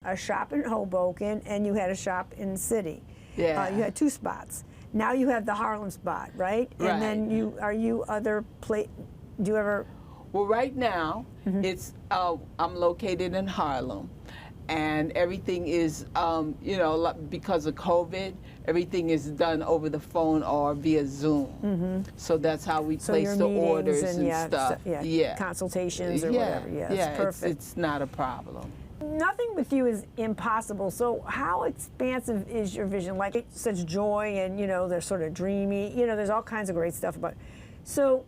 a shop in Hoboken and you had a shop in the city. Yeah. You had 2 spots. Now you have the Harlem spot, right? Right. And then do you ever? Well, right now, it's I'm located in Harlem, and everything is, you know, because of COVID, everything is done over the phone or via Zoom. So that's how we place the orders and stuff. Consultations or whatever. Yes, yeah, perfect. it's not a problem. Nothing with you is impossible. So how expansive is your vision? Like, it's such joy, and you know, they're sort of dreamy. You know, there's all kinds of great stuff about it. So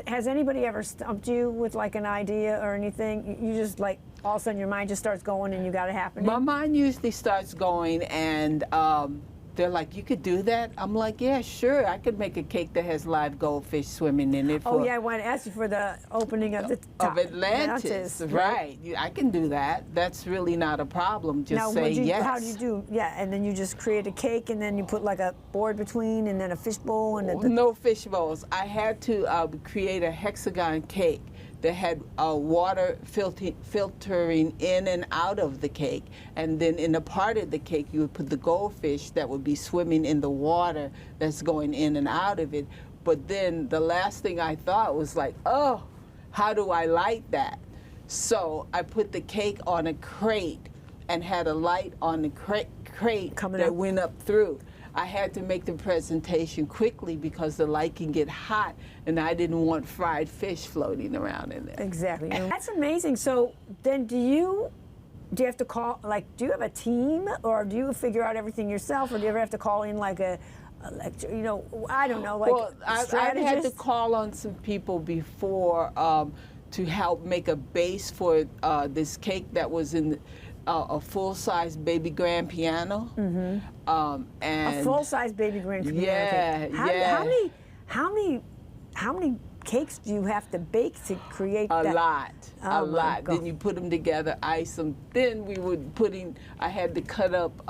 has anybody ever stumped you with like an idea or anything? You just like, all of a sudden your mind just starts going and you got it happening? My mind usually starts going, and they're like, you could do that? I'm like, yeah, sure. I could make a cake that has live goldfish swimming in it. Oh, yeah, I want to ask you for the opening of the of Atlantis. Right. I can do that. That's really not a problem. Just say yes. How do you do? Yeah, and then you just create a cake, and then you put like a board between, and then a fishbowl, and no fish bowls. I had to create a hexagon cake that had water filtering in and out of the cake. And then in a part of the cake, you would put the goldfish that would be swimming in the water that's going in and out of it. But then the last thing I thought was like, oh, how do I light that? So I put the cake on a crate and had a light on the crate that went up through. I had to make the presentation quickly because the light can get hot, and I didn't want fried fish floating around in there. Exactly. That's amazing. So then do you have to call, like, do you have a team, or do you figure out everything yourself, or do you ever have to call in like a lecture, you know, I don't know, like I've had to call on some people before to help make a base for this cake that was in a full-size baby grand piano. And a full-size baby grand piano. Yeah, How many cakes do you have to bake to create that? A lot. Then you put them together, ice them. Then we would I had to cut up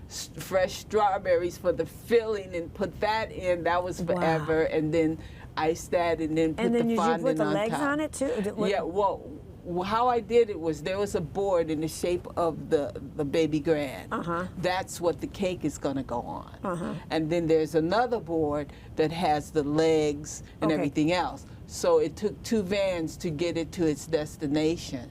fresh strawberries for the filling and put that in. That was forever. Wow. And then ice that, and then put the fondant on top. And then you put the legs on it too? Yeah, well, how I did it was there was a board in the shape of the baby grand. That's what the cake is going to go on. And then there's another board that has the legs and everything else. So it took 2 vans to get it to its destination.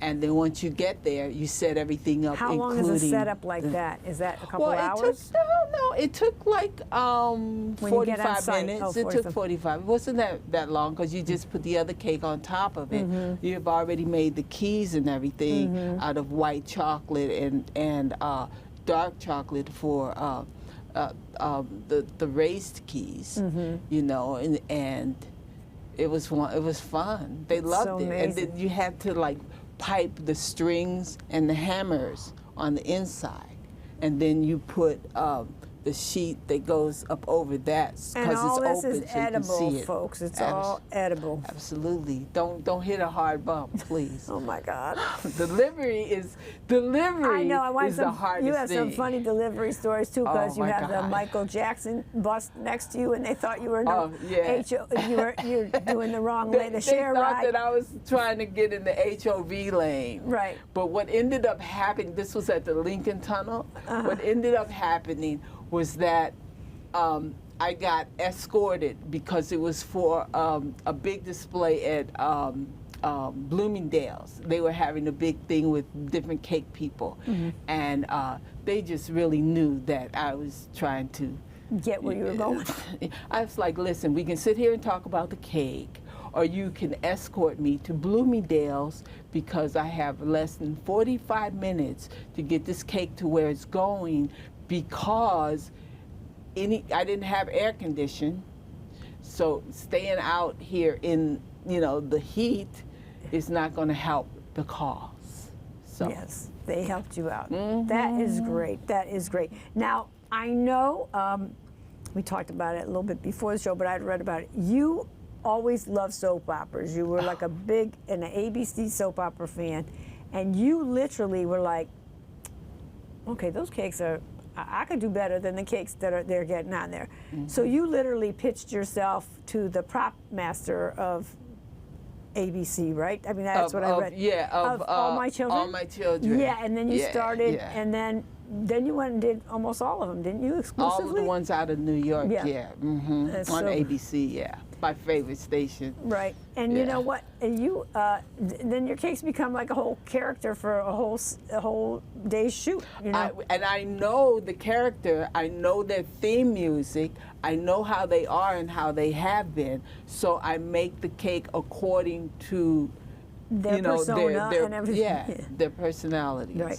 And then once you get there, you set everything up. How long is a setup like that? Is that a couple hours? No, it took like 45 minutes. Oh, it took 45. It wasn't that long because you just put the other cake on top of it. You've already made the keys and everything out of white chocolate and dark chocolate for the raised keys. You know, and it was fun. They loved it, and then you had to like pipe the strings and the hammers on the inside, and then you put the sheet that goes up over that because it's open, this is edible, so you can see it. Folks. It's all edible. Absolutely. Don't hit a hard bump, please. Oh my God. Delivery is I know. I want is the hardest You have thing. some funny delivery stories too, because you have the Michael Jackson bus next to you, and they thought you were you're doing the wrong lane, the share ride. They thought that I was trying to get in the HOV lane. Right. But what ended up happening, this was at the Lincoln Tunnel. What ended up happening was that I got escorted because it was for a big display at Bloomingdale's. They were having a big thing with different cake people, and they just really knew that I was trying to get where you were going. I was like, listen, we can sit here and talk about the cake, or you can escort me to Bloomingdale's because I have less than 45 minutes to get this cake to where it's going, because I didn't have air conditioning, so staying out here in the heat is not going to help the cause. So yes, they helped you out. That is great. That is great. Now I know we talked about it a little bit before the show, but I'd read about it. You always loved soap operas. You were like an ABC soap opera fan, and you literally were like, okay, those cakes are. I could do better than the cakes that they're getting on there. So you literally pitched yourself to the prop master of ABC, right? I mean, that's what I read. Yeah, of All My Children. All My Children. Yeah, and then you started, yeah. and then you went and did almost all of them, didn't you? Exclusively. All of the ones out of New York. Yeah. On So- ABC. Yeah, my favorite station. Right, and you Yeah. know what? You then your cakes become like a whole character for a whole day's shoot. You know, And I know the character, I know their theme music, I know how they are and how they have been, so I make the cake according to their you know, persona their and everything. Yeah, their personalities. Right.